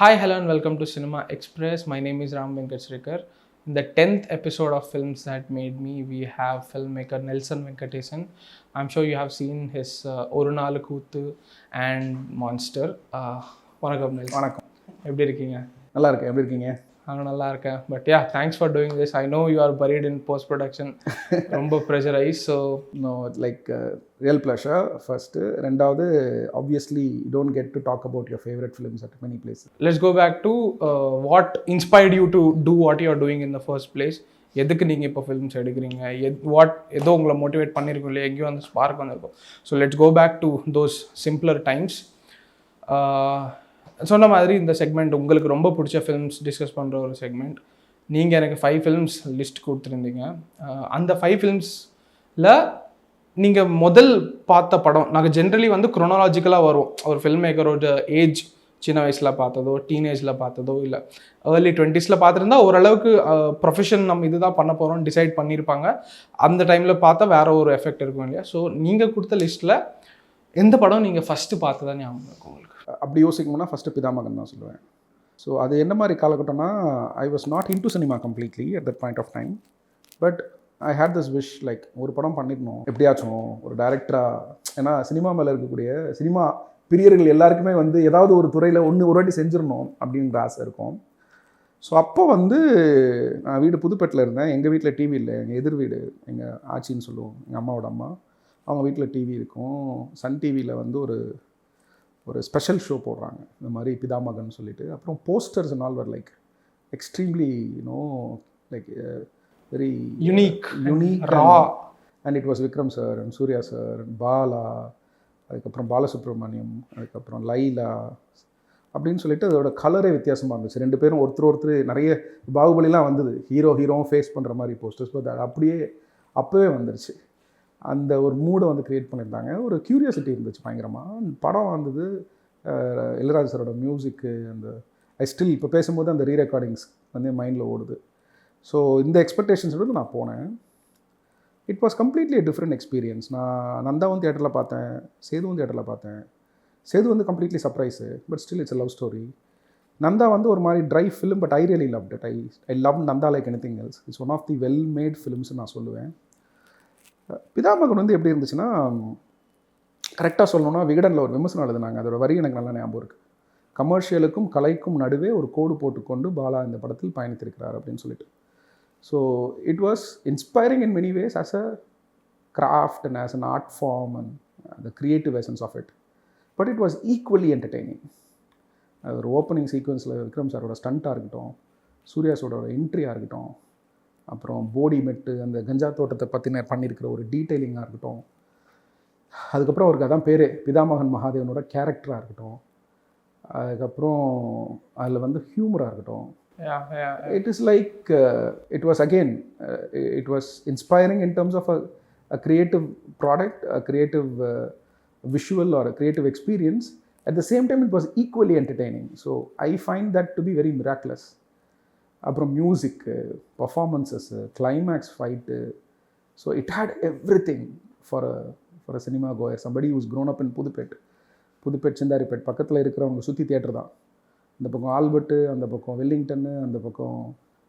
Hi, hello, and welcome to Cinema Express. My name is Ram Venkat Srikar. In the 10th episode of Films That Made Me, we have filmmaker Nelson Venkatesan. I'm sure you have seen his Orunalu Kuthu and Monster. வணக்கம் Nelson. வணக்கம். எப்படி இருக்கீங்க? நல்லா இருக்கேன். எப்படி இருக்கீங்க? நானும் நல்லா இருக்கேன். But yeah, thanks for doing this. I know you are buried in post production. ரொம்ப pressurised. So no like real pleasure first. ரெண்டாவது obviously you don't get to talk about your favourite films at many places. Let's go back to what inspired you to do what you are doing in the first place. எதுக்கு நீங்கள் இப்போ films எடுக்கிறீங்க? ஏதோ உங்களை motivate பண்ணியிருக்கோம் இல்லையா? எங்கேயும் அந்த ஸ்பார்க் வந்திருக்கும். So let's go back to those simpler times. சொன்ன மாதிரி இந்த செக்மெண்ட் உங்களுக்கு ரொம்ப பிடிச்ச ஃபிலிம்ஸ் டிஸ்கஸ் பண்ணுற ஒரு செக்மெண்ட். நீங்கள் எனக்கு 5 ஃபிலிம்ஸ் லிஸ்ட் கொடுத்துருந்தீங்க. அந்த 5 ஃபிலிம்ஸில் நீங்கள் முதல் பார்த்த படம், நாங்கள் ஜென்ரலி வந்து குரோனாலஜிக்கலாக வரும். ஒரு ஃபில்ம் மேக்கரோட ஏஜ், சின்ன வயசில் பார்த்ததோ, டீனேஜில் பார்த்ததோ, இல்லை ஏர்லி 20s பார்த்துருந்தா ஓரளவுக்கு ப்ரொஃபஷன் நம்ம இதுதான் பண்ண போகிறோம்னு டிசைட் பண்ணியிருப்பாங்க. அந்த டைமில் பார்த்தா வேறு ஒரு எஃபெக்ட் இருக்கும் இல்லையா? ஸோ நீங்கள் கொடுத்த லிஸ்ட்டில் எந்த படம் நீங்கள் ஃபஸ்ட்டு பார்த்ததா ஞாபகம் இருக்கும் உங்களுக்கு? அப்படி யோசிக்கணும்னா ஃபஸ்ட்டு பிதாமகன் தான் சொல்லுவேன். ஸோ அது என்ன மாதிரி காலகட்டம்னா, I was not in to cinema completely at that point of time. But I had this wish, like ஒரு படம் பண்ணிடணும் எப்படியாச்சும் ஒரு டைரக்டராக. ஏன்னா சினிமா மேலே இருக்கக்கூடிய சினிமா பிரியர்கள் எல்லாருக்குமே வந்து ஏதாவது ஒரு துறையில் ஒரு வாட்டி செஞ்சிடணும் அப்படின்ற ஆசை இருக்கும். ஸோ அப்போ வந்து நான் வீடு புதுப்பேட்டில் இருந்தேன். எங்கள் வீட்டில் டிவி இல்லை. எங்கள் எதிர் வீடு எங்கள் ஆச்சின்னு சொல்லுவோம், எங்கள் அம்மாவோட அம்மா. அவங்க வீட்டில் டிவி இருக்கும். சன் டிவியில் வந்து ஒரு ஸ்பெஷல் ஷோ போடுறாங்க, இந்த மாதிரி பிதாமகன் சொல்லிட்டு. அப்புறம் posters and all were like extremely like very unique ரா. And it was Vikram sir and Suriya sir and Bala, அதுக்கப்புறம் பாலசுப்ரமணியம், அதுக்கப்புறம் லைலா அப்படின்னு சொல்லிட்டு அதோட கலரே வித்தியாசமாக இருந்துச்சு. 2 பேரும் ஒருத்தர் நிறைய பாகுபலிலாம் வந்தது, ஹீரோவும் ஃபேஸ் பண்ணுற மாதிரி போஸ்டர்ஸ். பட் அது அப்படியே அப்போவே வந்துருச்சு. அந்த ஒரு மூடை வந்து க்ரியேட் பண்ணியிருந்தாங்க. ஒரு க்யூரியாசிட்டி இருந்துச்சு பயங்கரமாக. படம் வந்தது, இளையராஜா சாரோட மியூசிக்கு, அந்த ஐ ஸ்டில் இப்போ பேசும்போது அந்த ரீரெக்கார்டிங்ஸ் வந்து மைண்டில் ஓடுது. ஸோ இந்த எக்ஸ்பெக்டேஷன்ஸோடு நான் போனேன். It was completely different experience. நான் நந்தாவும் தியேட்டரில் பார்த்தேன், சேதுவும் தியேட்டரில் பார்த்தேன். சேது வந்து completely surprise, but still it's a love story. Nandha வந்து ஒரு மாதிரி dry film, but I really loved it. I love Nandha like anything else. It's one of the well made films நான் சொல்லுவேன். பிதாமகன் வந்து எப்படி இருந்துச்சுன்னா, கரெக்டாக சொல்லணும்னா விகடனில் ஒரு விமர்சனம் எழுதுனாங்க. அதோட வரி எனக்கு நல்லா ஞாபகம் இருக்குது. கமர்ஷியலுக்கும் கலைக்கும் நடுவே ஒரு கோடு போட்டுக்கொண்டு பாலா இந்த படத்தில் பயணித்திருக்கிறார் அப்படின்னு சொல்லிட்டு. So it was inspiring in many ways as a craft and as an art form and the creative essence of it. But it was equally entertaining. ஒரு ஓப்பனிங் சீக்வன்ஸில் விக்ரம் சாரோட ஸ்டண்ட்டாக இருக்கட்டும், சூர்யாஸோட என்ட்ரியாக இருக்கட்டும், அப்புறம் போடி மெட்டு, அந்த கஞ்சா தோட்டத்தை பற்றின பண்ணியிருக்கிற ஒரு டீட்டெயிலிங்காக இருக்கட்டும், அதுக்கப்புறம் அவருக்கு அதான் பேர் பிதாமகன் மகாதேவனோட கேரக்டராக இருக்கட்டும், அதுக்கப்புறம் அதில் வந்து ஹியூமராக இருக்கட்டும். It is like it was again it was inspiring in terms of a creative product, a creative visual or a creative experience. At the same time it was equally entertaining. So I find that to be very miraculous. அப்புறம் music, performances, climax fight. So it had everything for a cinema goer, somebody who's grown up in Pudupet Chintadripet பக்கத்தில் இருக்கிறவங்க சுற்றி theatre தான். இந்த பக்கம் Albert, அந்த பக்கம் வெல்லிங்டன்னு, அந்த பக்கம்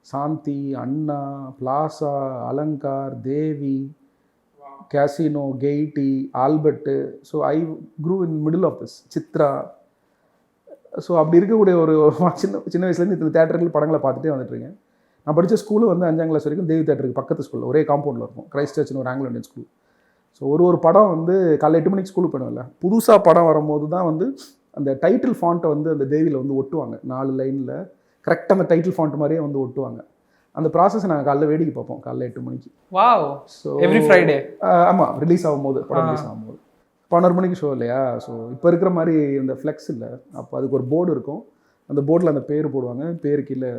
Shanthi, Anna, Plaza, Alankar, Devi, Casino, Gaiety, Albert. So I grew in middle of this, Chitra. So அப்படி இருக்கக்கூடிய ஒரு சின்ன வயசுலேருந்து இந்த தேட்டர்கள் படங்களை பார்த்துட்டே வந்துட்டுருக்கேன். நான் படித்த ஸ்கூலு வந்து 5ஆம் கிளாஸ் வரைக்கும் தேவி தேட்டருக்கு பக்கத்து ஸ்கூலில் ஒரே காம்பவுண்டில் இருக்கும், கிரைஸ்ட் சர்ச்னு ஒரு ஆங்கிலோ இண்டியன் ஸ்கூல். ஸோ ஒரு படம் வந்து காலைல 8 மணிக்கு ஸ்கூலுக்கு போயிடும்ல, புதுசாக படம் வரும்போது தான் வந்து அந்த டைட்டில் ஃபாண்ட்டை வந்து அந்த தேவியில் வந்து ஒட்டுவாங்க. 4 லைனில் கரெக்டாக அந்த டைட்டில் ஃபாண்ட் மாதிரியே வந்து ஒட்டுவாங்க. அந்த ப்ராசஸ் நாங்கள் காலைல வேடிக்கை பார்ப்போம், காலைல 8 மணிக்கு. வாவ். So every Friday. ஆமாம், ரிலீஸ் ஆகும்போது, படம் ரிலீஸ் ஆகும்போது 11 மணிக்கு ஷோ இல்லையா? ஸோ இப்போ இருக்கிற மாதிரி இந்த ஃப்ளெக்ஸ் இல்லை. அப்போ அதுக்கு ஒரு போர்டு இருக்கும், அந்த போர்டில் அந்த பேர் போடுவாங்க, பேரு கீழே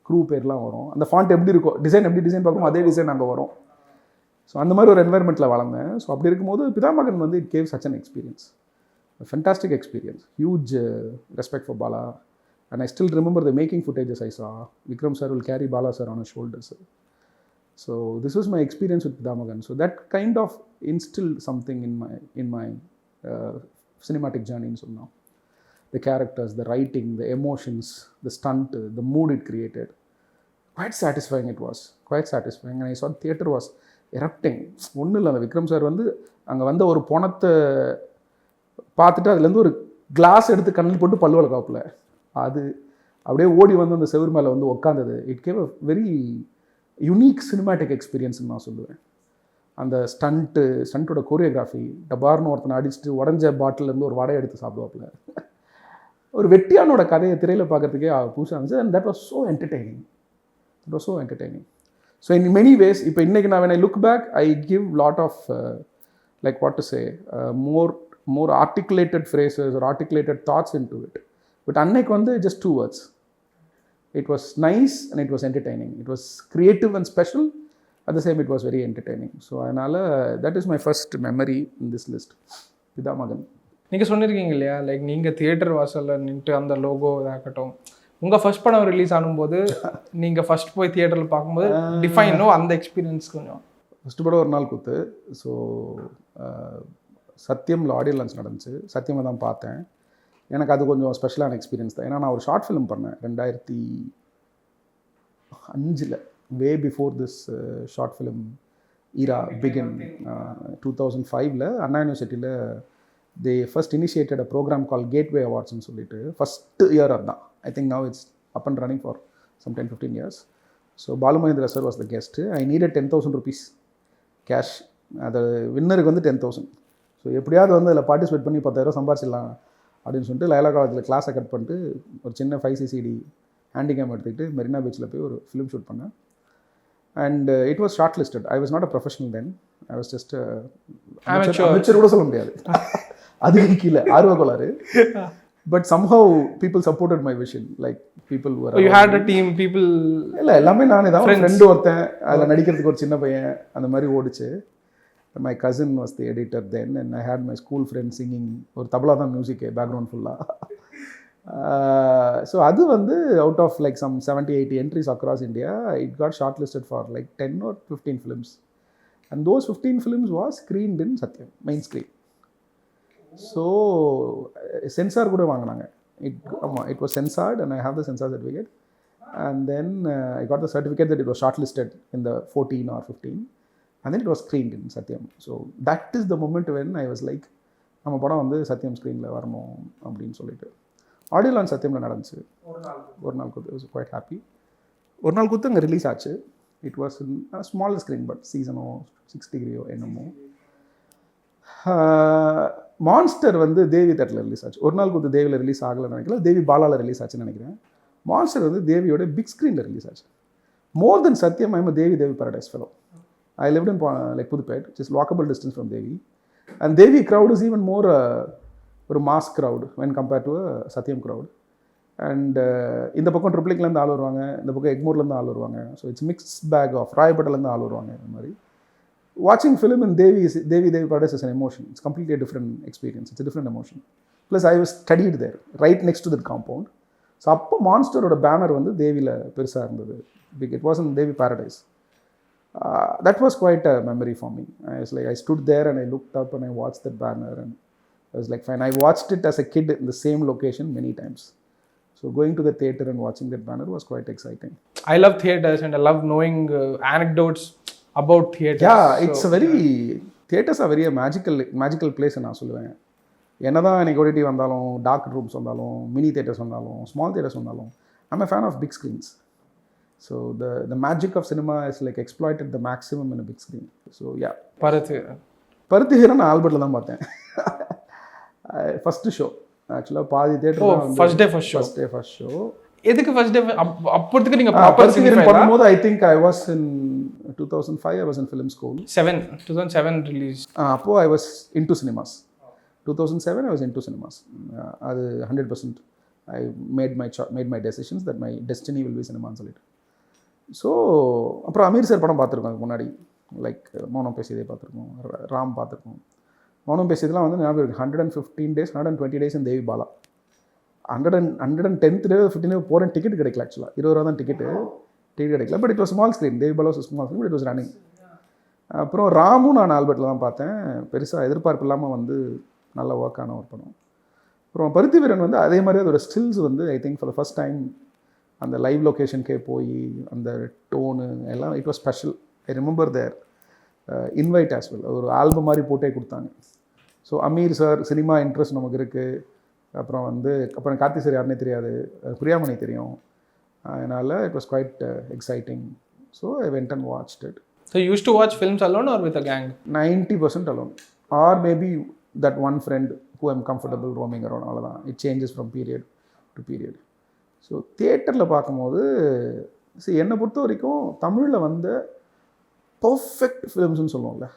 க்ரூ பேர்லாம் வரும். அந்த ஃபாண்ட் எப்படி இருக்கும், டிசைன் எப்படி டிசைன் பார்க்கணும், அதே டிசைன் அங்கே வரும். ஸோ அந்த மாதிரி ஒரு என்வாயர்மெண்ட்டில் வளர்ந்தேன். ஸோ அப்படி இருக்கும்போது பிதாமகன் வந்து it gave such an experience, fantastic experience. Huge respect for Bala. And I still remember the making footages I saw. Vikram sir will carry Bala sir on his shoulders. So this was my experience with Pidamagan. So that kind of instilled something in my cinematic journey in Sunnam. the characters, the writing, the emotions, the stunt, the mood it created. Quite satisfying it was. Quite satisfying. And I saw the theatre was erupting. ஒன்றும் இல்லை, அந்த Vikram sir வந்து அங்கே வந்த ஒரு பணத்தை பார்த்துட்டு அதுலேருந்து ஒரு கிளாஸ் எடுத்து கண்ணில் போட்டு பல்லு வளர்க்காப்புல அது அப்படியே ஓடி வந்து அந்த செவுர் மேலே வந்து உட்காந்தது. It gave a very unique cinematic எக்ஸ்பீரியன்ஸ்னு நான் சொல்லுவேன். அந்த ஸ்டண்ட்டோட கோரியோகிராஃபி, டபார்னு ஒருத்தனை அடிச்சுட்டு உடஞ்ச பாட்டிலேருந்து ஒரு வடை எடுத்து சாப்பிடுவாப்புல. ஒரு வெட்டியானோட கதையை திரையில் பார்க்குறதுக்கே புதுசாக இருந்துச்சு. And that was so entertaining. It was so entertaining. So in many ways, இப்போ இன்னைக்கு நான் when I look back, I give lot of like what to say, more articulated phrases or articulated thoughts into it. But அன்னைக்கு வந்து just 2 words. It was nice and it was entertaining. It was creative and special. At the same, it was very entertaining. So அதனால that is my first memory in this list. பிதாமகன். நீங்கள் சொன்னிருக்கீங்க இல்லையா, like நீங்கள் theatre வாசலில் நின்று அந்த logo இதாகட்டும், உங்கள் first படம் release ஆகும்போது நீங்கள் ஃபர்ஸ்ட் போய் தியேட்டரில் பார்க்கும்போது டிஃபைனோ அந்த எக்ஸ்பீரியன்ஸ் கொஞ்சம். ஃபர்ஸ்ட் படம் ஒரு நாள் குத்து. ஸோ சத்தியமில் ஆடியோ லான்ச் நடந்துச்சு. சத்தியமாக தான் பார்த்தேன். எனக்கு அது கொஞ்சம் ஸ்பெஷலான எக்ஸ்பீரியன்ஸ் தான். ஏன்னா நான் ஒரு ஷார்ட் ஃபிலிம் பண்ணேன் 2005, way before this short film era begin. 2005 Anna யூனிவர்சிட்டியில் they first initiated a program called Gateway Awards ன்னு சொல்லிட்டு ஃபஸ்ட் இயர் அதுதான். I think now it's up and running for some 10-15 years. So Balu Mahendra sir was the guest. I needed 10,000 rupees cash. அது வின்னருக்கு வந்து 10,000. So எப்படியாவது வந்து அதில் participate பண்ணி 10,000 சம்பாரிச்சிடலாம் அப்படின்னு சொல்லிட்டு லயலா காலேஜில் கிளாஸை கட் பண்ணிட்டு ஒரு சின்ன 5cc ஹேண்டிகேம் எடுத்துக்கிட்டு மெரினா பீச்சில் போய் ஒரு ஃபிலிம் ஷூட் பண்ணேன். And it was short listed. I was not a professional then. I was just அமைச்சர் கூட சொல்ல முடியாது, அதுக்கு கீழே ஆர்வக்கோளாறு. But somehow people supported my vision. Like people were you had a team people. இல்லை, எல்லாமே நானே தான். ஃப்ரெண்டு ஒருத்தன், அதில் நடிக்கிறதுக்கு ஒரு சின்ன பையன், அந்த மாதிரி ஓடிச்சு. My cousin was the editor then. And I had my school friend singing. ஒரு தபலா தான் மியூசிக்கு பேக்ரவுண்ட் ஃபுல்லாக. ஸோ அது வந்து out of like some 70-80 entries across India, it got shortlisted for like 10 or 15 films. And those 15 films was screened in Satyam, main screen. So sensor கூட வாங்கினாங்க. It was censored and I have the censor certificate. And then I got the certificate that it was shortlisted in the 14 or 15. And then it was screened in Satyam. So that is the moment when I was like, நம்ம படம் வந்து சத்யம் ஸ்க்ரீனில் வரணும் அப்படின்னு சொல்லிட்டு. Audio launch சத்தியமில் நடந்துச்சு. ஒரு நாள் குத்து. Was quite happy. ஒரு நாள் குத்து அங்கே ரிலீஸ் ஆச்சு. It was small screen, but சீசனோ 6 டிகிரியோ என்னமோ. மான்ஸ்டர் வந்து தேவி தேட்டரில் ரிலீஸ் ஆச்சு. ஒரு நாள் குத்து தேவியில் ரிலீஸ் ஆகலைன்னு நினைக்கல, தேவி பாலாவில் ரிலீஸ் ஆச்சுன்னு நினைக்கிறேன். மான்ஸ்டர் வந்து தேவியோட பிக் ஸ்க்ரீனில் ரிலீஸ் ஆச்சு. More then Sathyam, I am Devi Paradise fellow. I lived in like Pudupet, just walkable distance from Devi. And Devi crowd is even more ஒரு mass crowd when compare to Sathyam crowd. And இந்த பக்கம் ட்ரிப்ளிக்லேருந்து ஆள் வருவாங்க, இந்த பக்கம் எக்மோர்லேருந்து ஆள் வருவாங்க. So it's mix bag of ராயப்பேட்டிலேருந்து ஆள் வருவாங்க. இந்த மாதிரி வாட்சிங் film in Devi Paradise is an emotion. It's completely a different experience. It's a different emotion. Plus I was studied there, right next to that compound. So அப்போ மான்ஸ்டரோட banner வந்து தேவியில் பெருசாக இருந்தது. It wasn't Devi Paradise. That was quite a memory for me. I stood there and I looked up and I watched that banner and I was like, fine. I watched it as a kid in the same location many times. So going to the theater and watching that banner was quite exciting. I love theaters and I love knowing anecdotes about theaters. Yeah, it's a very, theaters are very a magical place நான் சொல்லுவேன். என்னதான் எனக்கு OTT வந்தாலும், dark rooms வந்தாலும், mini theatres வந்தாலும், small theatres வந்தாலும், I'm a fan of big screens. So the magic of cinema is like exploited the maximum in a big screen. So yeah. பருத்தி ஹீரன் நான் ஆல்பர்ட்டில் தான் பார்த்தேன். ஃபஸ்ட்டு ஷோ ஆக்சுவலாக பாதி theatre first day first show. எதுக்கு first day அப்போதுக்கு நீங்கள் proper cinema பண்ணும்போது I think I was in 2005 I was in film school. 2007 release. அப்போது I was into cinemas. 2007 I was into cinemas. அது 100% I made my decisions that my destiny will be cinemaன்னு சொல்லிட்டு. So அப்புறம் Amir sir படம் பார்த்துருக்கோம் அதுக்கு முன்னாடி. Like மௌனம் பேசியதே பார்த்துருக்கோம், ராம் பார்த்துருக்கோம். மௌனம் பேசியதெல்லாம் வந்து ஞாபகம் இருக்குது. 115 days 120 days in Devi Bala. 110th day 15th day போகிறேன், டிக்கெட் கிடைக்கல. ஆக்சுவலாக 20 ரூபா தான் டிக்கெட் கிடைக்கல. But it was small screen. Devi Bala was small screen, but it was running. அப்புறம் ராமும் நான் ஆல்பர்ட்டில் தான் பார்த்தேன். பெருசாக எதிர்பார்ப்பு இல்லாமல் வந்து நல்ல ஒர்க்கான ஒரு படம். அப்புறம் பருத்தி வீரன் வந்து அதே மாதிரி அதோட ஸ்டில்ஸ் வந்து I think for the first time அந்த லைவ் லொக்கேஷனுக்கே போய் அந்த டோனு எல்லாம் it was special. I remember their invite as well, ஒரு ஆல்பம் மாதிரி போட்டே கொடுத்தாங்க. So Ameer sir cinema interest நமக்கு இருக்குது. அப்புறம் வந்து அப்புறம் கார்த்தி சார் யாருன்னே தெரியாது, பிரியாமணி தெரியும். அதனால் it was quite exciting. So I went and watched it. So you used to watch films alone or with a gang? 90% alone, or maybe that one friend who I'm comfortable roaming around. அவ்வளோதான். It changes from period to period. So தியேட்டரில் பார்க்கும்போது என்னை பொறுத்த வரைக்கும் தமிழில் வந்த perfect ஃபிலிம்ஸ்னு சொல்லுவோம்ல,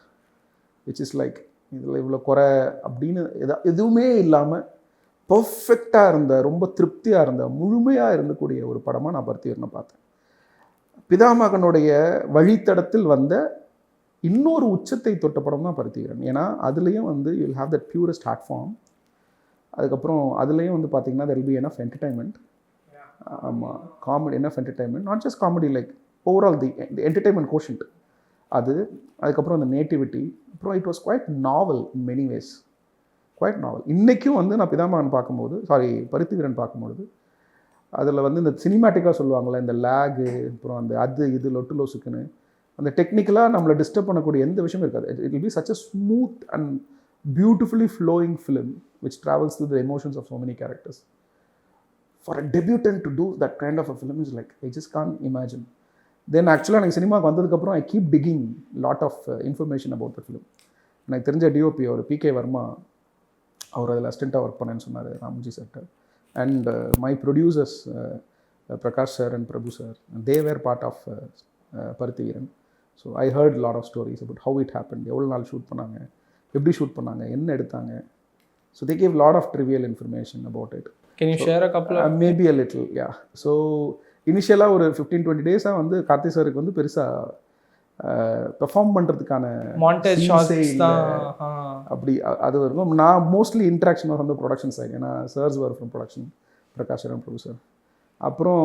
which is like இதில் இவ்வளோ குறை அப்படின்னு எதுவுமே இல்லாமல் பர்ஃபெக்டாக இருந்த, ரொம்ப திருப்தியாக இருந்த, முழுமையாக இருந்தக்கூடிய ஒரு படமாக நான் பருத்தி வீரனை பார்த்தேன். பிதாமகனுடைய வழித்தடத்தில் வந்த இன்னொரு உச்சத்தை தொட்ட படம் தான் பருத்தி வீரன். ஏன்னா அதுலேயும் வந்து you will have that purest art form. அதுக்கப்புறம் அதுலேயும் வந்து பார்த்தீங்கன்னா there will be enough entertainment. ஆமாம், comedy, enough entertainment, not just comedy, like overall the entertainment quotient அது. அதுக்கப்புறம் அந்த நேட்டிவிட்டி. அப்புறம் it was quite novel in many ways, quite novel. இன்றைக்கும் வந்து நான் பிதாமகன் பார்க்கும்போது, பருத்தி வீரன் பார்க்கும்போது, அதில் வந்து இந்த சினிமேட்டிக்காக சொல்லுவாங்கள்ல, இந்த லேகு, அப்புறம் அந்த இது லொட்டு லோசுக்குன்னு அந்த டெக்னிக்கலாக நம்மளை டிஸ்டர்ப் பண்ணக்கூடிய எந்த விஷயமும் இருக்காது. It will be such a smooth and beautifully flowing film which travels through the emotions of so many characters. For a debutant to do that kind of a film is like I just can't imagine. Then ஆக்சுவலாக எனக்கு சினிமாவுக்கு வந்ததுக்கப்புறம் I keep digging lot of information about the film. எனக்கு தெரிஞ்ச DOP அவர் பிகே வர்மா, அவர் அதில் அசிஸ்டண்ட்டாக ஒர்க் பண்ணேன்னு சொன்னார், Ramji sir. And my producers, Prakash sir and Prabhu sir, they were part of Paruthi Veeran. So I heard a lot of stories about how it happened, எவ்வளோ நாள் ஷூட் பண்ணாங்க, எப்படி ஷூட் பண்ணாங்க, என்ன எடுத்தாங்க. So they gave a lot of trivial information about it. Can you share a couple of? Maybe a little, yeah. So இனிஷியலாக ஒரு 15-20 டேஸாக வந்து கார்த்தி சாருக்கு வந்து பெருசாக பெர்ஃபார்ம் பண்ணுறதுக்கான மாண்டேஜ் ஷாட்ஸ் தான் அப்படி அது இருக்கும். நான் மோஸ்ட்லி இன்ட்ராக்ஷன் வந்து ப்ரொடக்ஷன் சைடு, ஏன்னா sirs were from production, Prakash and Prabhu sir. அப்புறம்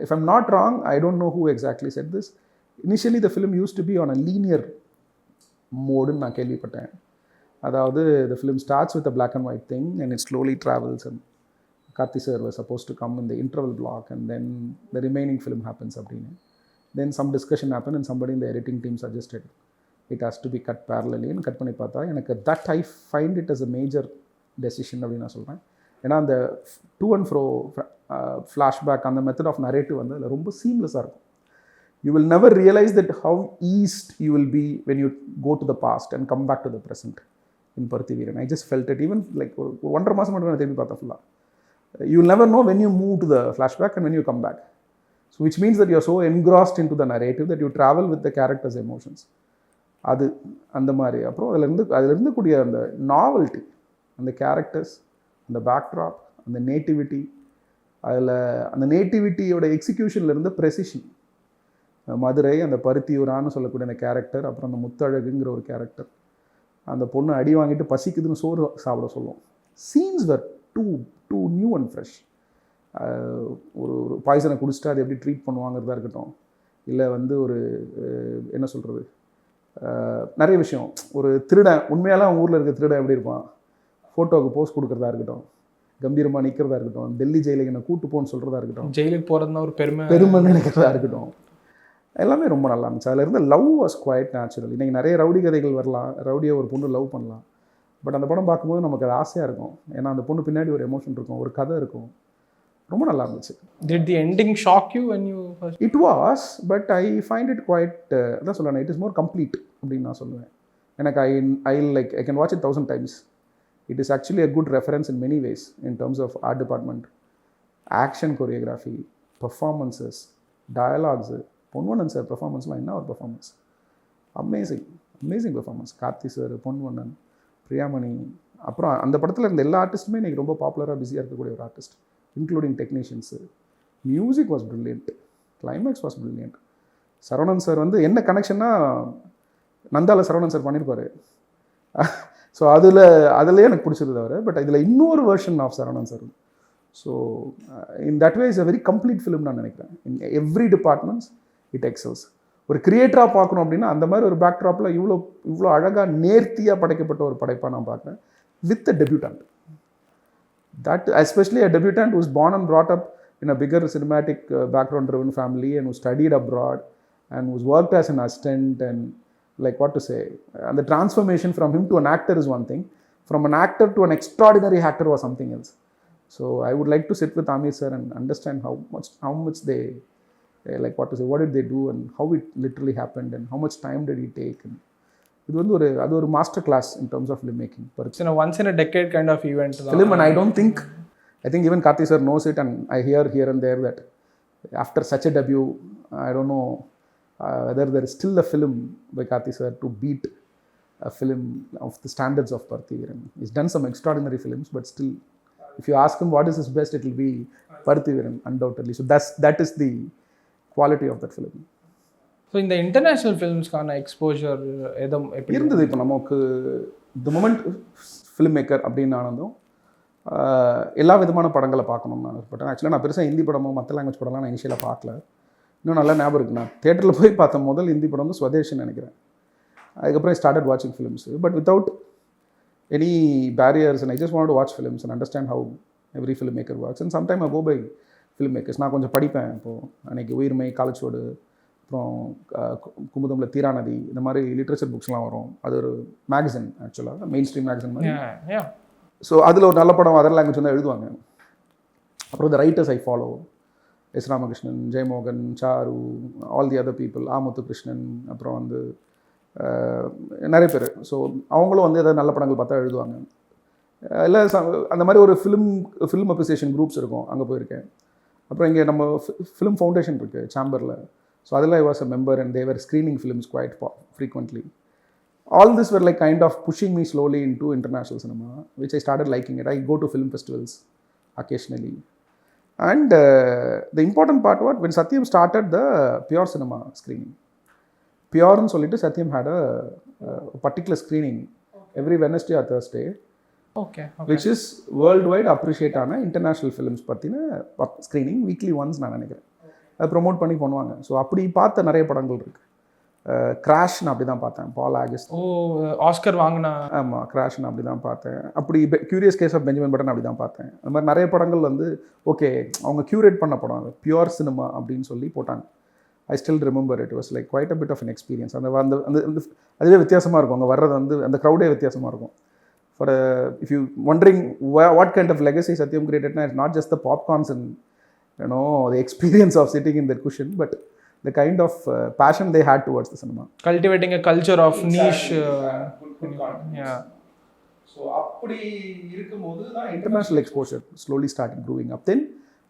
if I'm not wrong, I don't know who exactly said this, initially the film use to be on a linear மோடுன்னு நான் கேள்விப்பட்டேன். அதாவது the film starts with a black and white thing and it slowly travels and Karthi sir was supposed to come in the interval block and then the remaining film happens அப்படின்னு. Then some discussion happened and somebody in the editing team suggested it has to be cut parallelly. and cut பண்ணி பார்த்தா எனக்கு that I find it as a major decision அப்படின்னு நான் சொல்கிறேன். ஏன்னா அந்த to and fro flashback அந்த method of narrative வந்து அதில் ரொம்ப சீம்லெஸ்ஸாக இருக்கும். You will never realize that how eased you will be when you go to the past and come back to the present in Paruthi Veeran. I just felt it, even like ஒரு 1.5 மாதம் மட்டும் நான் திரும்பி பார்த்தேன் ஃபுல்லாக. You will never know when you move to the flashback and when you come back. So which means that you are so engrossed into the narrative that you travel with the characters' emotions. அது அந்த மாதிரி. அப்புறம் அதிலிருந்து கூடிய அந்த novelty, அந்த characters, அந்த backdrop, அந்த நேட்டிவிட்டி, அதில் அந்த நேட்டிவிட்டியோட எக்ஸிக்யூஷனில் இருந்த ப்ரெசிஷன். மதுரை, அந்த பருத்தியூரான்னு சொல்லக்கூடிய அந்த கேரக்டர், அப்புறம் அந்த முத்தழகுங்கிற ஒரு கேரக்டர், அந்த பொண்ணு அடி வாங்கிட்டு பசிக்குதுன்னு சோறு சாப்பிட சொல்லுவோம். Scenes were too new and fresh. ஒரு பாய்சனை குடிச்சிட்டு அதை எப்படி ட்ரீட் பண்ணுவாங்கிறதா இருக்கட்டும், இல்லை வந்து ஒரு என்ன சொல்கிறது, நிறைய விஷயம். ஒரு திருடன், உண்மையால அவன் ஊரில் இருக்க திருடன் எப்படி இருப்பான், ஃபோட்டோவுக்கு போஸ்ட் கொடுக்குறதா இருக்கட்டும், கம்பீரமாக நிற்கிறதா இருக்கட்டும், டெல்லி ஜெயிலுக்கு என்ன கூட்டு போன்னு சொல்கிறதா இருக்கட்டும், ஜெயிலுக்கு போகிறதுனா ஒரு பெருமை நினைக்கிறதா இருக்கட்டும், எல்லாமே ரொம்ப நல்லா இருந்துச்சு. அதில் இருந்த லவ் வாஸ் குவைட் நேச்சுரல். இன்றைக்கி நிறைய ரவுடி கதைகள் வரலாம், ரவுடியை ஒரு பொண்ணு லவ் பண்ணலாம், பட் அந்த படம் பார்க்கும்போது நமக்கு அது ஆசையாக இருக்கும். ஏன்னா அந்த பொண்ணு பின்னாடி ஒரு எமோஷன் இருக்கும், ஒரு கதை இருக்கும். ரொம்ப நல்லா இருந்துச்சு. Did the ending shock you when you first? It was, but I find it quite அதான் சொல்லுவேன், it is more complete அப்படின்னு நான் சொல்லுவேன். எனக்கு I can watch it 1000 times. It is actually a good reference in many ways in terms of art department, action choreography, performances, dialogues. Ponvannan sir பெர்ஃபார்மன்ஸ்லாம் என்ன ஒரு performance, amazing performance. Karthi sir, Ponvannan, Priyamani, அப்புறம் அந்த படத்தில் இருந்த எல்லா ஆர்டிஸ்ட்டுமே இன்றைக்கி ரொம்ப பாப்புலராக பிஸியாக இருக்கக்கூடிய ஒரு artist, including technicians. Music was brilliant, climax was brilliant. Saravanan sir வந்து என்ன கனெக்ஷன்னா, நந்தாவில் சரவணன் சார் பண்ணியிருப்பார். ஸோ அதிலே எனக்கு பிடிச்சிருது அவர். பட் இதில் இன்னொரு version of Saravanan sir. So in that way is a very complete film நான் நினைக்கிறேன். In every departments it excels. ஒரு கிரியேட்டராக பார்க்கணும் அப்படின்னா அந்த மாதிரி ஒரு பேக்ட்ராப்பில் இவ்வளோ அழகாக நேர்த்தியாக படைக்கப்பட்ட ஒரு படைப்பாக நான் பார்க்குறேன், with a debutant. That, especially a debutant who's born and brought up in a bigger cinematic background driven family and who studied abroad and who's worked as an assistant, and like what to say, and the transformation from him to an actor is one thing, from an actor to an extraordinary actor was something else. So I would like to sit with Amir sir and understand how much they like what to say, what did they do and how it literally happened and how much time did he take. And இது வந்து அது ஒரு master class in terms of filmmaking. It's a once in a decade kind of event. Film, and I think even Karthi sir knows it, and I hear here and there that after such a debut, I don't know whether there is still a film by Karthi sir to beat a film of the standards of Parthiviran. He's done some extraordinary films, but still, if you ask him what is his best, it will be Parthiviran, undoubtedly. So that is the quality of that film. So இந்த international ஃபிலிம்ஸ்க்கான exposure எதுவும் எப்படி இருந்தது? இப்போ நமக்கு the moment film maker அப்படின்னு ஆனதும் எல்லா விதமான படங்களை பார்க்கணும்னு நான் விருப்பப்பட்டேன். ஆக்சுவலாக நான் பெருசாக ஹிந்தி படமோ மற்ற லாங்குவேஜ் படம்லாம் நான் இனிஷியலாக பார்க்கல. இன்னும் நல்லா ஞாபகம் இருக்குது, நான் தேட்டரில் போய் பார்த்த முதல் ஹிந்தி படம் வந்து ஸ்வதேஷ்னு நினைக்கிறேன். அதுக்கப்புறம் ஐ ஸ்டார்டட் வாட்சிங் films, but without any barriers, and I just want to watch films and understand how every film maker works. And sometime I go by film makers. நான் கொஞ்சம் படிப்பேன். இப்போது அன்றைக்கி உயிர்மை, காலச்சுவடு, அப்புறம் குமுதமில் தீராநதி, இந்த மாதிரி லிட்ரேச்சர் புக்ஸ்லாம் வரும். அது ஒரு மேகசின், ஆக்சுவலாக மெயின் ஸ்ட்ரீம் மேகசின் மாதிரி. ஸோ அதில் ஒரு நல்ல படம் அதர் லாங்குவேஜ் வந்து எழுதுவாங்க. அப்புறம் இந்த writers I follow, S Ramakrishnan, Jeyamohan, Charu, all the other people, Amuthu Krishnan, அப்புறம் வந்து நிறைய பேர். ஸோ அவங்களும் வந்து எதாவது நல்ல படங்கள் பார்த்தா எழுதுவாங்க. இல்லை அந்த மாதிரி ஒரு ஃபிலிம் அப்ரிசியேஷன் குரூப்ஸ் இருக்கும், அங்கே போயிருக்கேன். அப்புறம் இங்கே நம்ம ஃபிலிம் ஃபவுண்டேஷன் இருக்குது சேம்பரில். So அதில் I was a member and they were screening films quite frequently. All this were like kind of pushing me slowly into international cinema, which I started liking it. I go to film festivals occasionally. And the important part was when Satyam started the Pure Cinema screening. Pure ன்னு சொல்லிட்டு Satyam had a particular screening every Wednesday or Thursday. Okay. Which is worldwide appreciate ஆன international films பற்றின screening weekly once நான் நினைக்கிறேன். அதை promote பண்ணி பண்ணுவாங்க. So அப்படி பார்த்த நிறைய படங்கள் இருக்குது. கிராஷ் நான் அப்படி தான் பார்த்தேன், பால் ஆகஸ்ட். ஆஸ்கர் வாங்கினா. ஆமாம், கிராஷ் நான் அப்படி தான் பார்த்தேன். அப்படி curious case of Benjamin Button அப்படி தான் பார்த்தேன். அந்த மாதிரி நிறைய படங்கள் வந்து ஓகே அவங்க க்யூரேட் பண்ண படம், அது பியூர் சினிமா அப்படின்னு சொல்லி போட்டாங்க. I still remember it was like quite a bit of an experience. அந்த அதுவே வித்தியாசமாக இருக்கும். அங்கே வர்றது வந்து அந்த க்ரௌடே வித்தியாசமாக இருக்கும். For if you wondering what kind of legacy Sathyam கிரியேட்டட்னா, it's not just the popcorns and the experience of sitting in their cushion, but the kind of passion they had towards the cinema. Cultivating a culture of niche. Yeah. So appadi irukumbodhu da international exposure slowly started growing up. Then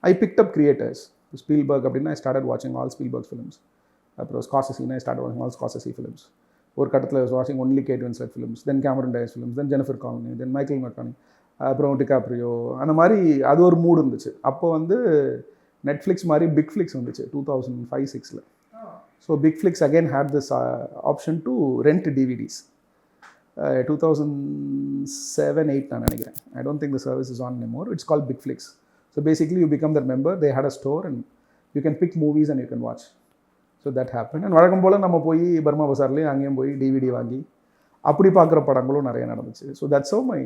I picked up creators. Spielberg அப்படின்னா I started watching all Spielberg's films. அப்புறம் Scorsese, I started watching all Scorsese films. ஒரு கட்டத்தில் I was watching only Kate Winslet films, then Cameron Diaz films, then Jennifer Connelly, then Michael McConaughey, அப்புறம் DiCaprio. அந்த மாதிரி அது ஒரு மூடு இருந்துச்சு. அப்போ வந்து நெட்ஃப்ளிக்ஸ் மாதிரி பிக் ஃப்ளிக்ஸ் வந்துச்சு 2005-06. So Big Flix again had this option to rent DVDs. 2007-08 நான் நினைக்கிறேன். I don't think the service is on anymore. It's called Big Flix. So basically you become that member. They had a store and you can pick movies and you can watch. So that happen. And வழக்கம் போல் நம்ம போய் Burma பசார்லேயும் அங்கேயும் போய் DVD வாங்கி அப்படி பார்க்குற படங்களும் நிறைய நடந்துச்சு. So that's how my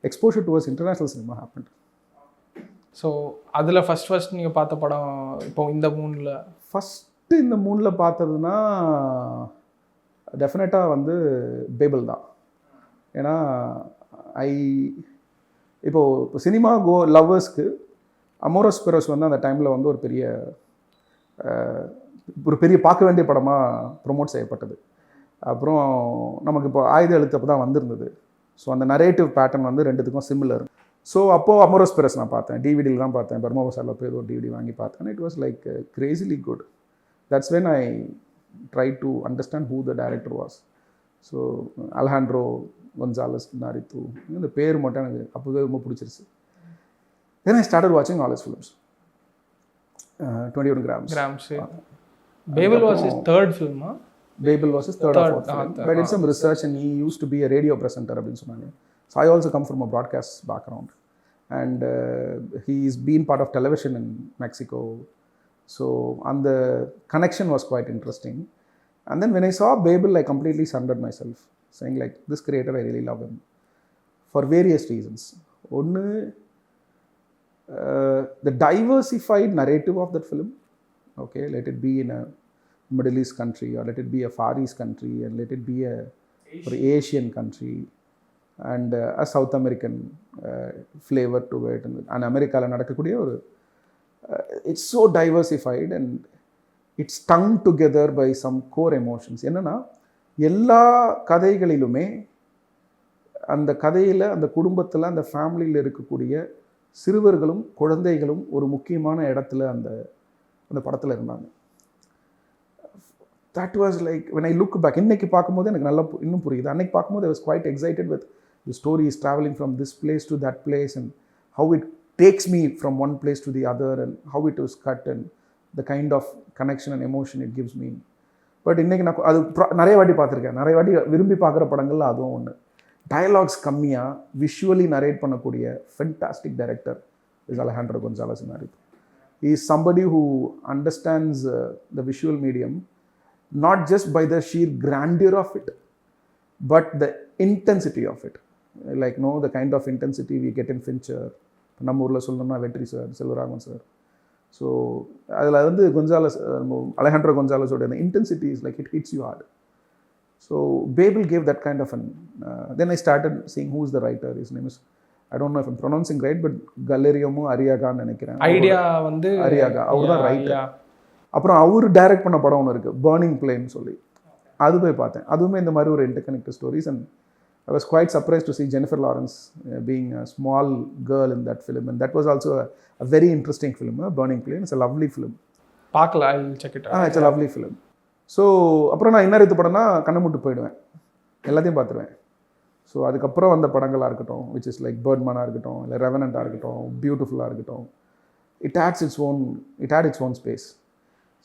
exposure towards international cinema happened. So அதில் ஃபஸ்ட் நீங்கள் பார்த்த படம் இப்போ இந்த மூணில்? ஃபஸ்ட்டு இந்த மூணில் பார்த்ததுன்னா டெஃபினட்டாக வந்து பேபிள் தான். ஏன்னா இப்போ சினிமா லவ்வர்ஸ்க்கு அமோரஸ் பெரோஸ் வந்து அந்த டைமில் வந்து ஒரு பெரிய பார்க்க வேண்டிய படமாக ப்ரொமோட் செய்யப்பட்டது. அப்புறம் நமக்கு இப்போ ஆயுத எழுத்து அப்போ தான் வந்திருந்தது. ஸோ அந்த நரேட்டிவ் பேட்டர்ன் வந்து ரெண்டுத்துக்கும் சிமிலர். ஸோ அப்போது அமோரஸ் பெரஸ் நான் பார்த்தேன், டிவிடியில் தான் பார்த்தேன். பர்மா பசாரில் போய் ஒரு டிவிடி வாங்கி பார்த்தேன். It was like crazily good. That's when I try to understand who the director was. So Alejandro Gonzalez Inarritu, இந்த பேர் மட்டும் எனக்கு அப்போவே ரொம்ப பிடிச்சிருச்சு. தென் ஐ ஸ்டார்டட் வாட்சிங் all his films. 21 grams. Babel was his third film, huh? Babel was his third or fourth film. But I did some research and he used to be a radio presenter அப்படின்னு சொன்னாங்க. So I also come from a broadcast background. And he's been part of television in Mexico. So and the connection was quite interesting. And then when I saw Babel, I completely surrendered myself, saying like, this creator, I really love him. For various reasons. ஒன்று The diversified narrative of that film, okay, let it be in a Middle East country, or let it be a Far East country, and let it be a Asian country, and a South American flavor to it, and America நடக்கக்கூடிய ஒரு it's so diversified and it's strung together by some core emotions. என்னன்னா எல்லா கதைகளிலுமே அந்த கதையில் அந்த குடும்பத்தில் அந்த ஃபேமிலியில் இருக்கக்கூடிய சிறுவர்களும் குழந்தைகளும் ஒரு முக்கியமான இடத்துல அந்த அந்த படத்தில் இருந்தாங்க. That was like when I look back, இன்னைக்கு பார்க்கும்போது எனக்கு நல்லா இன்னும் புரியுது. அன்னைக்கு பார்க்கும்போது I was quite excited with the story is traveling from this place to that place and how it takes me from one place to the other and how it was cut and the kind of connection and emotion it gives me. But இன்றைக்கி நான் அது நிறைய வாட்டி பார்த்துருக்கேன், நிறைய வாட்டி விரும்பி பார்க்குற படங்கள்ல அதுவும் ஒன்று. டயலாக்ஸ் கம்மியாக விஷுவலி நரேட் பண்ணக்கூடிய fantastic director is Alejandro Gonzalez Inarritu. He is somebody who understands the visual medium not just by the sheer grandeur of it, but the intensity of it. Like, no, the kind of intensity we get in Fincher. நம்ம ஊரில் சொல்லணும்னா வெற்றி sir, Selvaraghavan sir. So அதில் வந்து Gonzalez, Alejandro கொன்சாலஸோட அந்த intensity is like it hits you hard. So Babel gave that kind of an, then I started seeing who is the writer. His name is, I don't know if I'm pronouncing right, but Galeriamo Arriagaன்னு நினைக்கிறேன். Idea வந்து Arriaga, அவர் தான் writer. அப்புறம் அவர் direct பண்ண படம் ஒன்று இருக்குது, burning பிளேன்னு சொல்லி, அது போய் பார்த்தேன். அதுவுமே இந்த மாதிரி ஒரு interconnected stories. And I was quite surprised to see Jennifer Lawrence being a small girl in that film, and that was also a very interesting film. Burning Plane, it's a lovely film. பார்க்கல, I will check it out. It's a lovely film. So அப்புறம் நான் இன்னறித்து படம்னா கண்ணை மூட்டு போயிடுவேன், எல்லாத்தையும் பார்த்துருவேன். So அதுக்கப்புறம் வந்த படங்களாக இருக்கட்டும், விச் இஸ் லைக் பேர்ட்மேனாக இருக்கட்டும், இல்லை ரெவனண்ட்டாக இருக்கட்டும், பியூட்டிஃபுல்லாக இருக்கட்டும், it had its own space.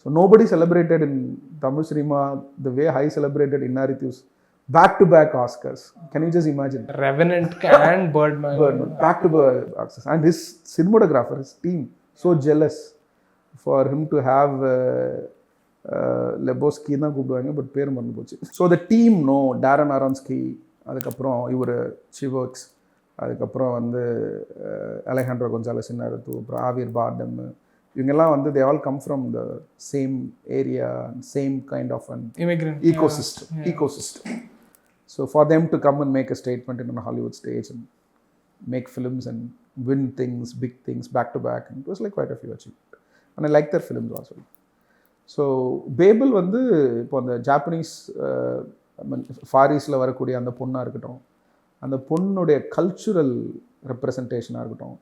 So nobody celebrated in Tamil cinema the way I celebrated Innarithu's back-to-back Oscars. Can you just imagine? Revenant and Birdman. Back-to-back Oscars. And his cinematographer, his team, so jealous for him to have லெபோஸ்கி தான் கூப்பிடுவாங்க, but பேர் மறந்து போச்சு. So the team no Darren Aronofsky, அதுக்கப்புறம் இவர் சிவர்க்ஸ், அதுக்கப்புறம் வந்து அலெஹாண்ட்ரோ Gonzalez இனாரித்து, அப்புறம் ஆவிர் பார்டம், இவங்கெல்லாம் வந்து they all come from the same area, same kind of an immigrant ecosystem. So for them to come and make a statement in a Hollywood stage and make films and win things, big things back to back, and it was like quite a few achievement. And I like their films also. So payable வந்து இப்போ அந்த Japanese ஃபாரிஸில் வரக்கூடிய அந்த பொண்ணாக இருக்கட்டும், அந்த பொண்ணுடைய cultural ரெப்ரசன்டேஷனாக இருக்கட்டும்,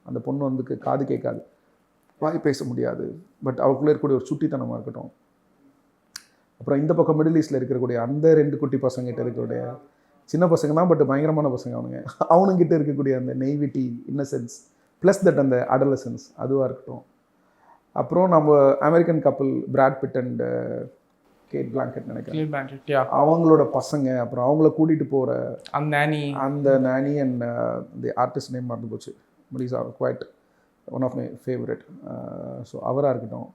அந்த பொண்ணு வந்து காது கேட்காது, வாய் பேச முடியாது, பட் அவளுக்குள்ளே இருக்கக்கூடிய ஒரு சுட்டித்தனமாக இருக்கட்டும். அப்புறம் இந்த பக்கம் மிடில் ஈஸ்டில் இருக்கக்கூடிய அந்த 2 குட்டி பசங்கிட்ட இருக்கக்கூடிய சின்ன பசங்க தான், பட் பயங்கரமான பசங்க அவனுங்கிட்ட இருக்கக்கூடிய அந்த நெய்விட்டி, இன்னசென்ஸ், ப்ளஸ் தட் அந்த அடலசன்ஸ் அதுவாக இருக்கட்டும். அப்புறம் நம்ம American couple Brad Pitt and Cate Blanchett நினைக்கிறேன், அவங்களோட பசங்க, அப்புறம் அவங்கள கூட்டிகிட்டு போகிற அந்த nanny and the artist name மறந்து போச்சு, but is quite one of my favourite. So அவராக இருக்கட்டும்.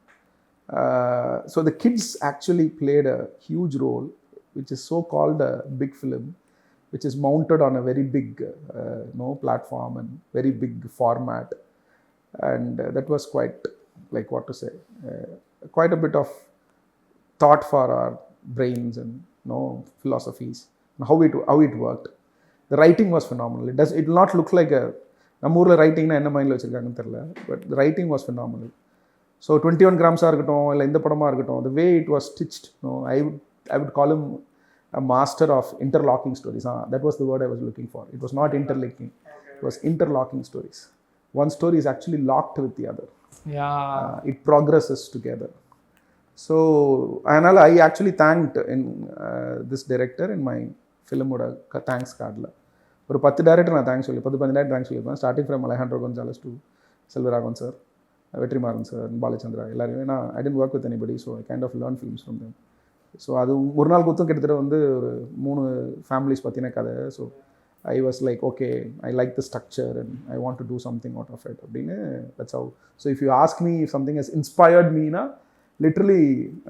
So the kids actually played a huge role which is so called a big film which is mounted on a very big platform and very big format, and that was quite, like, what to say, quite a bit of thought for our brains and philosophies and how it worked. The writing was phenomenal. It will not look like a நம்ம ஊரில் ரைட்டிங்னா என்ன மைண்டில் வச்சுருக்காங்கன்னு தெரியல, but the writing was phenomenal. So 21 grams இருக்கட்டும், இல்லை இந்த படமாக இருக்கட்டும், the way it was stitched, I would call him a master of interlocking stories. That was the word I was looking for. It was not interlinking, it was interlocking stories. One story is actually locked with the other. It progresses together. So அதனால் I actually thanked in this director in my filmoட thanks cardல ஒரு 10 director நான் thanks சொல்லி 10-15 thanks சொல்லியிருப்பேன். Starting from Alejandro Gonzalez to Selvaraghavan sir, Vetrimaaran sir, Balachandra, எல்லாருமே நான் I tend work with anybody, so I kind of learn films from them. So அது ஒரு நாள் குத்தும் கிட்டத்தட்ட வந்து ஒரு 3 ஃபேமிலிஸ் பற்றின கதை. So I was like, okay, I like the structure and I want to do something out of it. That's how. So if you ask me if something has inspired me, literally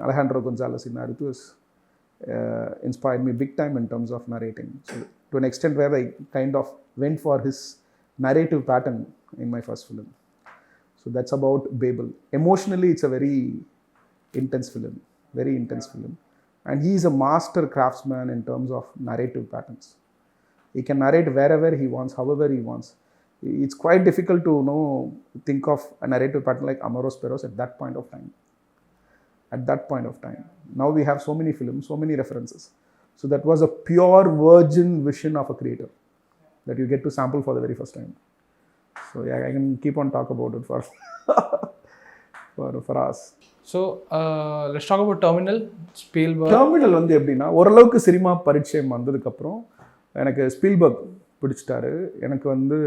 Alejandro Gonzalez Inarritu has inspired me big time in terms of narrating. So to an extent where I kind of went for his narrative pattern in my first film. So that's about Babel. Emotionally, it's a very intense film, very intense film. And he is a master craftsman in terms of narrative patterns. He can narrate wherever he wants, however he wants. It's quite difficult to think of a narrative pattern like Amoros Perros at that point of time. At that point of time. Now we have so many films, so many references. So that was a pure virgin vision of a creator that you get to sample for the very first time. So yeah, I can keep on talk about it for for us. So let's talk about Terminal, Spielberg. Terminal வந்து எப்படின்னா ஓரளவுக்கு cinema பரிச்சயம் வந்ததுக்கப்புறம் எனக்கு Spielberg பிடிச்சிட்டாரு. எனக்கு வந்து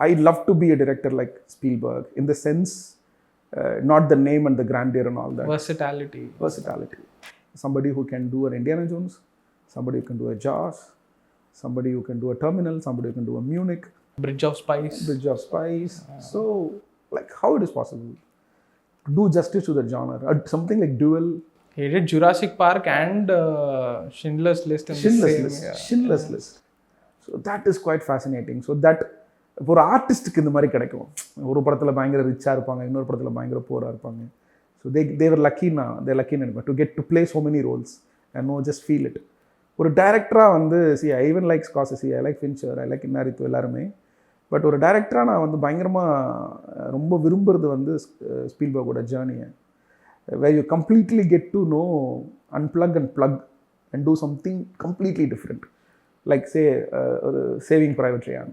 I love to be a director like Spielberg in the sense not the name and the grandeur and all that. Versatility. Somebody who can do an Indiana Jones, somebody who can do a Jaws, somebody who can do a Terminal, somebody who can do a Munich. Bridge of Spies. So, like, how it is possible to do justice to the genre? Something like Duel. He did Jurassic Park and Schindler's List. Schindler's List. So that is quite fascinating. So that ஒரு ஆர்டிஸ்ட்டுக்கு இந்த மாதிரி கிடைக்கும். ஒரு படத்தில் பயங்கர ரிச்சாக இருப்பாங்க, இன்னொரு படத்தில் பயங்கர போராக இருப்பாங்க. ஸோ தேவர் லக்கின்னா நினைப்பேன் to get to play so many roles and no just feel it. ஒரு டைரக்டராக வந்து I even like Scorsese, I like Fincher, I like Inarritu எல்லாருமே. பட் ஒரு டைரக்டராக நான் வந்து பயங்கரமாக ரொம்ப விரும்புகிறது வந்து ஸ்பீல்பர்கோட ஜேர்னியை. where you completely get to know, unplug and plug and do something completely different. Like say Saving Private Ryan,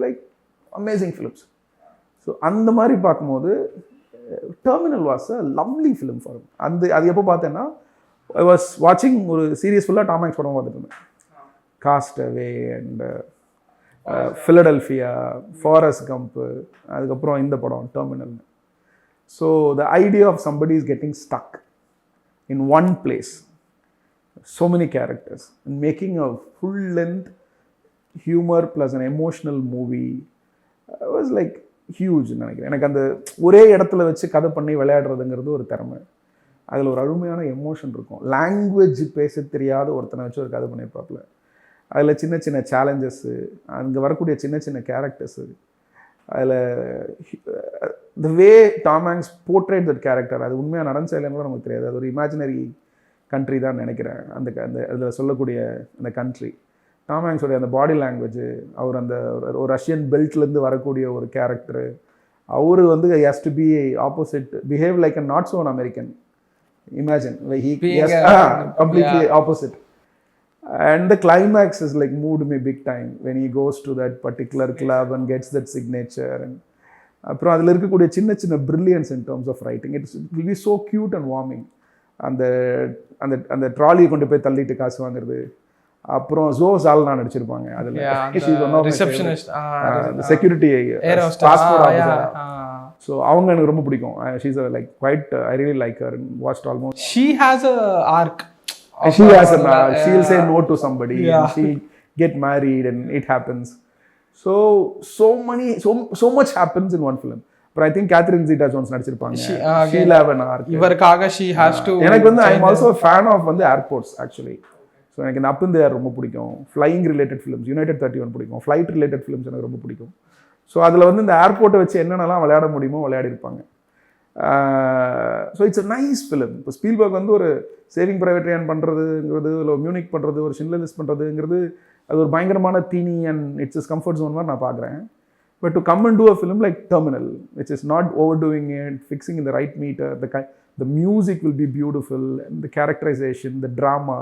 like amazing films. So அந்த மாதிரி பார்க்கும்போது terminal was a lovely film for him. அது எப்போ பார்த்தேன்னா ஐ வாஸ் வாட்சிங் ஒரு serious ஃபுல்லாக Tom Hanks படம் பார்த்துட்டு இருந்தேன். காஸ்டவே அண்ட் ஃபிலடெல்ஃபியா, ஃபாரஸ்ட் கம்ப்பு, அதுக்கப்புறம் இந்த படம் terminal. So the idea of somebody is getting stuck in one place, so many characters, and making a full length humor plus an emotional movie was like huge. நினைக்கிறேன் எனக்கு அந்த ஒரே இடத்துல வச்சு கதை பண்ணி விளையாடுறதுங்கிறது ஒரு திறமை. அதில் ஒரு அருமையான எமோஷன் இருக்கும். லாங்குவேஜ் பேச தெரியாத ஒருத்தனை வச்சு ஒரு கதை பண்ணியிருப்பாப்புல. அதில் சின்ன சின்ன சேலஞ்சஸ்ஸு, அங்கே வரக்கூடிய சின்ன சின்ன கேரக்டர்ஸு, அதில் the way Tom Hanks portrayed that character, அது உண்மையாக நடந்துச்சா இல்லைன்னு கூட நமக்கு தெரியாது. அது ஒரு இமேஜினரி கண்ட்ரி தான் நினைக்கிறேன். அந்த அதில் சொல்லக்கூடிய அந்த கண்ட்ரி, டாம் ஹாங்க்ஸோடைய அந்த பாடி லாங்குவேஜ், அவர் அந்த ஒரு ரஷ்யன் பெல்ட்லேருந்து வரக்கூடிய ஒரு கேரக்டரு, அவர் வந்து has to be opposite, behave like a not so an American. Imagine completely opposite. And the climax is like moved me big time when he goes to that particular club and gets that signature. And அப்புறம் அதில் இருக்கக்கூடிய சின்ன சின்ன brilliance in terms of writing, it will be so cute and warming. அந்த அந்த அந்த ட்ராலியை கொண்டு போய் தள்ளிட்டு காசு வாங்குறது. அப்புறம் ஜோ சால்னா நடிச்சிருப்பாங்க அதில், செக்யூரிட்டி பாஸ்போர்ட் ஆஃபீஸர். ஸோ அவங்க எனக்கு ரொம்ப பிடிக்கும். She's like quite, I really like her and watched almost. She has a arc. She has an arc. She'll say no to somebody, and she'll get married, and it happens. So much happens in one film. But I think Catherine Zeta-Jones நடிச்சிருப்பாங்க. She'll have an arc. இவருக்காக she has to. எனக்கு வந்து I'm also a fan of வந்து airports actually. So எனக்கு இந்த Up in the Air ரொம்ப பிடிக்கும். Flying related films, United 31 பிடிக்கும். Flight related films எனக்கு ரொம்ப பிடிக்கும். ஸோ அதில் வந்து இந்த ஏர்போர்ட்டை வச்சு என்னென்னலாம் விளையாட முடியுமோ விளையாடி இருப்பாங்க. So it's a nice film. இப்போ ஸ்பீல்பர்க் வந்து ஒரு சேவிங் பிரைவேட் ரயான் பண்ணுறதுங்கிறது, இல்லை மியூனிக் பண்ணுறது, ஒரு ஷிண்ட்லர் லிஸ்ட் பண்ணுறதுங்கிறது, அது ஒரு பயங்கரமான தீனி and it's is comfort zone மாதிரி நான் பார்க்குறேன். But to come and do a film like Terminal, which is not over doing it, fixing in the right metre, the music will be beautiful, and the characterization, the drama,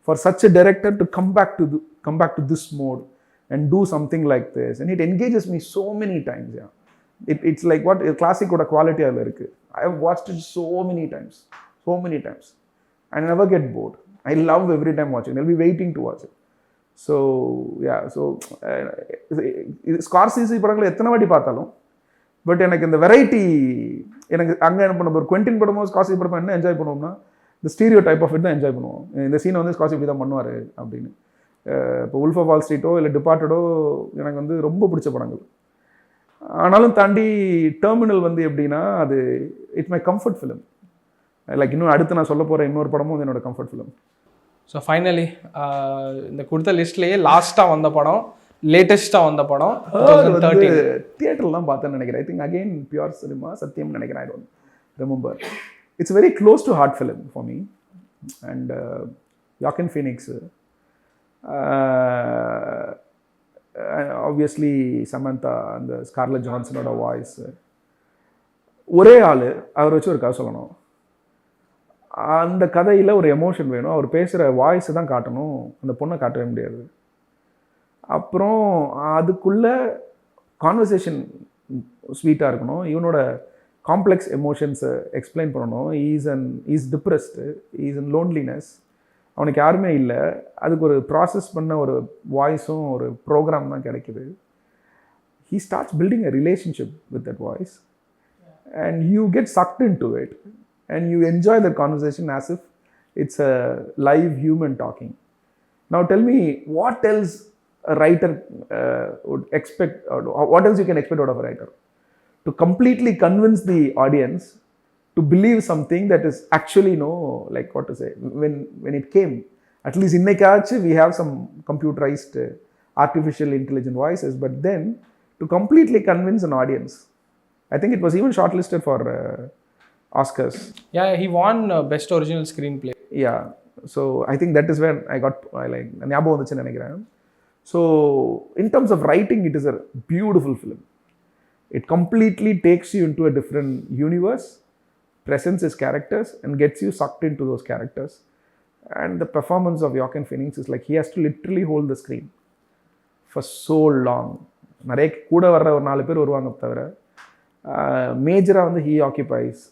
for such a director to come back to this mode and do something like this, and it engages me so many times. Yeah, it's like what classic oda quality adla irukku. I have watched it so many times, and I never get bored. I love every time watching. I'll be waiting to watch it. So yeah, so Scorsese படங்களை எத்தனை வாட்டி பார்த்தாலும், but எனக்கு இந்த variety, எனக்கு அங்கே என்ன பண்ண ஒரு குவென்டின் படமோ ஸ்கார்செஸி படமோ என்ன என்ஜாய் பண்ணுவோம்னா, இந்த ஸ்டீரியோ டைப் ஆஃப் இட் தான் என்ஜாய் பண்ணுவோம். இந்த சீனை வந்து ஸ்கார்செஸி இப்படி தான் பண்ணுவார் அப்படின்னு. இப்போ உல்ஃப் ஆஃப் வால் ஸ்ட்ரீட்டோ இல்லை டிபார்ட்டடோ எனக்கு வந்து ரொம்ப பிடிச்ச படங்கள். ஆனாலும் தாண்டி டெர்மினல் வந்து எப்படின்னா, அது it's my comfort film. Like இன்னும் அடுத்து நான் சொல்ல போகிற இன்னொரு படமும் வந்து என்னோட கம்ஃபர்ட் ஃபிலிம். ஸோ ஃபைனலி இந்த கொடுத்த லிஸ்ட்லேயே லாஸ்ட்டாக வந்த படம் லேட்டஸ்ட்டாக வந்த படம் வந்து 2013. தியேட்டரில் தான் பார்த்தேன்னு நினைக்கிறேன். I think again pure cinema Sathyam நினைக்கிறேன். I don't remember. It's very close to heart film for me. And Joaquin Phoenix, obviously Samantha, அந்த ஸ்கார்லெட் ஜான்சனோட வாய்ஸ், ஒரே ஆள் அவரை வச்சு ஒரு கதை சொல்லணும். அந்த கதையில் ஒரு எமோஷன் வேணும். அவர் பேசுகிற வாய்ஸை தான் காட்டணும், அந்த பொண்ணை காட்டவே முடியாது. அப்புறம் அதுக்குள்ளே கான்வர்சேஷன் ஸ்வீட்டாக இருக்கணும். இவனோட காம்ப்ளெக்ஸ் எமோஷன்ஸை எக்ஸ்பிளைன் பண்ணணும். Is depressed, is in loneliness, அவனுக்கு யாருமே இல்லை. அதுக்கு ஒரு ப்ராசஸ் பண்ண ஒரு வாய்ஸும் ஒரு ப்ரோக்ராம் தான் கிடைக்குது. He starts building a relationship with that voice and you get sucked into it and you enjoy the conversation as if it's a live human talking. Now tell me, what else a writer would expect, or what else you can expect out of a writer? To completely convince the audience to believe something that is actually, like what to say, when it came, at least in Nekachi we have some computerized artificial intelligent voices, but then to completely convince an audience, I think it was even shortlisted for Oscars. Yeah, he won Best Original Screenplay. Yeah, so I think that is when I like ஞாபகம் வந்துச்சுன்னு நினைக்கிறேன். So in terms of writing, it is a beautiful film. It completely takes you into a different universe, presents its characters and gets you sucked into those characters. And the performance of Joaquin Phoenix is like he has to literally hold the screen for so long. நிறைய கூட வர்ற ஒரு 4 பேர் வருவாங்க தவிர மேஜராக வந்து he ஆக்கியபைஸ்.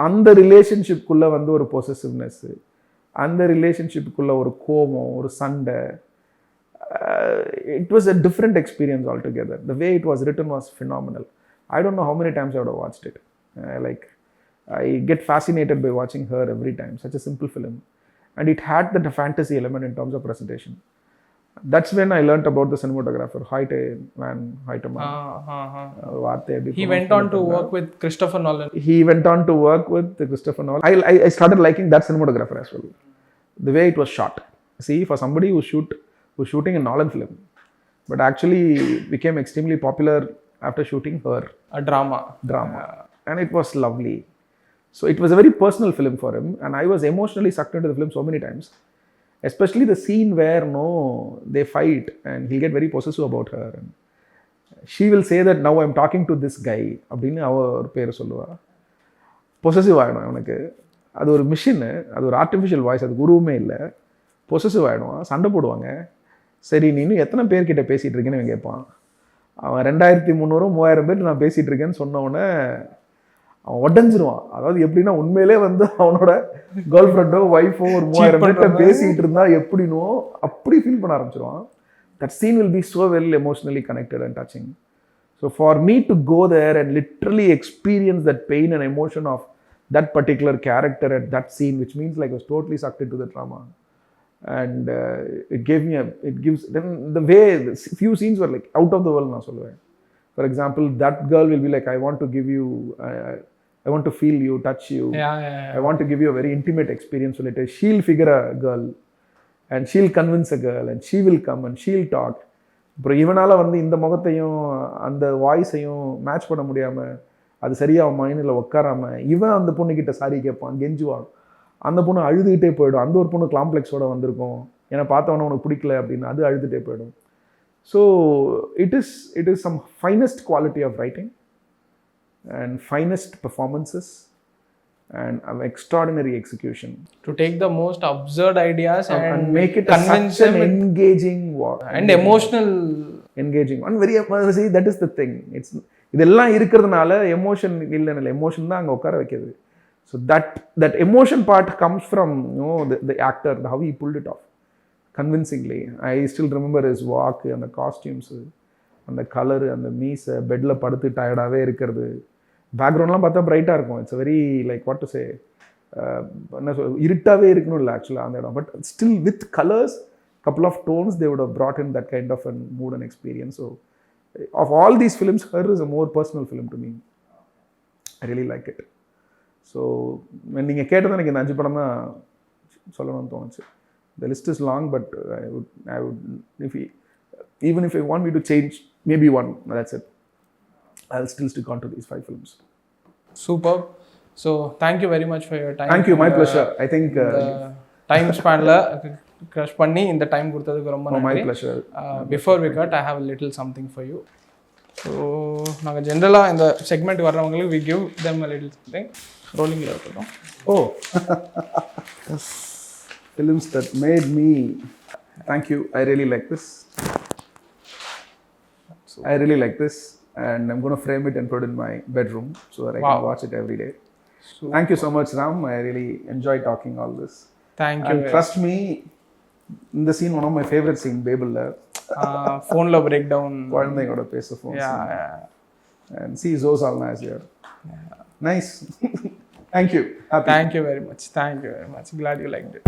அந்த ரிலேஷன்ஷிப்புக்குள்ளே வந்து ஒரு பொசசிவ்னஸ்ஸு, அந்த ரிலேஷன்ஷிப்புக்குள்ளே ஒரு கோபம், ஒரு சண்டை. It was a different experience all together. The way it was written was phenomenal. I don't know how many times I would have watched it. Like I get fascinated by watching her every time. Such a simple film. And it had that fantasy element in terms of presentation. That's when I learnt about the cinematographer, Hoytman. He went on to work with Christopher Nolan. I started liking that cinematographer as well. The way it was shot. See, for somebody who's shooting a Nolan film, but actually became extremely popular after shooting her. A drama. And it was lovely. So it was a very personal film for him, and I was emotionally sucked into the film so many times. Especially the scene where they fight and he'll get very possessive about her and she will say that now I'm talking to this guy அப்படின்னு அவர் பேரை சொல்லுவா. Possessive ஆகிடும் அவனுக்கு. அது ஒரு machine, அது ஒரு artificial voice, அதுக்கு உருவமே இல்லை. பொசசிவ் ஆகிடும், சண்டை போடுவாங்க. சரி நீ இன்னும் எத்தனை பேர்கிட்ட பேசிகிட்டு இருக்கேன்னு கேட்பான். அவன் 2300 3000 பேர் நான் பேசிகிட்டு இருக்கேன்னு சொன்னவொடனே அவன் உடஞ்சிருவான். அதாவது எப்படின்னா உண்மையிலே வந்து அவனோட கேர்ள் ஃப்ரெண்டோ ஒய்ஃபோ ஒரு 3000 பேர்கிட்ட பேசிகிட்டு இருந்தா எப்படினோ அப்படி ஃபீல் பண்ண ஆரம்பிச்சிருவான். That scene will be so well emotionally connected and touching. So for me to go there and literally experience that pain and emotion of that particular character at that scene, which means like I was totally sucked into the drama. And it gives then the way few scenes were like out of the world na solluven. For example, that girl will be like, I want to give you I want to feel you, touch you. I want to give you a very intimate experience. So later she'll figure a girl and she'll convince a girl and she will come and she'll talk. அப்புறம் இவனால் வந்து இந்த முகத்தையும் அந்த வாய்ஸையும் match பண்ண முடியாமல் அது சரியாக அவன் மைண்டில் உட்காராமல் இவன் அந்த பொண்ணுக்கிட்ட சாரி கேட்பான், கெஞ்சுவான். அந்த பொண்ணு அழுதுகிட்டே போயிடும். அந்த ஒரு பொண்ணு காம்ப்ளெக்ஸோடு வந்திருக்கும், ஏன்னா பார்த்தவொன்னே உனக்கு பிடிக்கல அப்படின்னு அது அழுதுகிட்டே போயிடும். So it is some finest quality of writing and finest performances and an extraordinary execution. To take the most absurd ideas and make it convince such an engaging work. And emotional. Engaging. And very, see, that is the thing. இதெல்லாம் இருக்கிறதுனால emotion இல்லைன்னு, emotion தான் அங்கே உட்கார வைக்கிறது. So that emotion part comes from the actor, how he pulled it off convincingly. I still remember his walk and the costumes, அந்த colour, அந்த மீஸை, பெட்டில் படுத்து டயர்டாகவே இருக்கிறது. பேக்ரவுண்ட்லாம் பார்த்தா பிரைட்டாக இருக்கும். It's very like what to say, என்ன சொல், இருட்டாகவே இருக்கணும் இல்லை ஆக்சுவலாக அந்த இடம். But still with colours, couple of tones, they would have brought in that kind of a mood and experience. So of all these films, her is a more personal film to me. I really like it. So நீங்கள் கேட்டது எனக்கு இந்த 5 படம் தான் சொல்லணும்னு தோணுச்சு. The list is long, but I would if even if I want me to change maybe one, that's it. I'll still stick on to these 5 films. Superb. So thank you very much for your time. Thank you, my pleasure. I think time ஸ்பேனில் crush பண்ணி இந்த time கொடுத்ததுக்கு ரொம்ப my நன்றி. pleasure. Before we cut I have a little something for you. So நாங்கள் ஜென்ரலாக இந்த segment வர்றவங்களுக்கு we give them a little something. ரோலிங்கில் இருக்கட்டும். Oh, films that made me. Thank you. I really like this. I really like this, and I'm going to frame it and put it in my bedroom so that I can watch it every day. Thank you so much, Ram. I really enjoyed talking all this. Thank you. And trust me, in the scene, one of my favorite scene, Babel, ஃபோனில் break down குழந்தைங்களோட பேச phone scene. And see Zo's all nice here. Nice. Thank you. Happy. Thank you very much. Glad you liked it.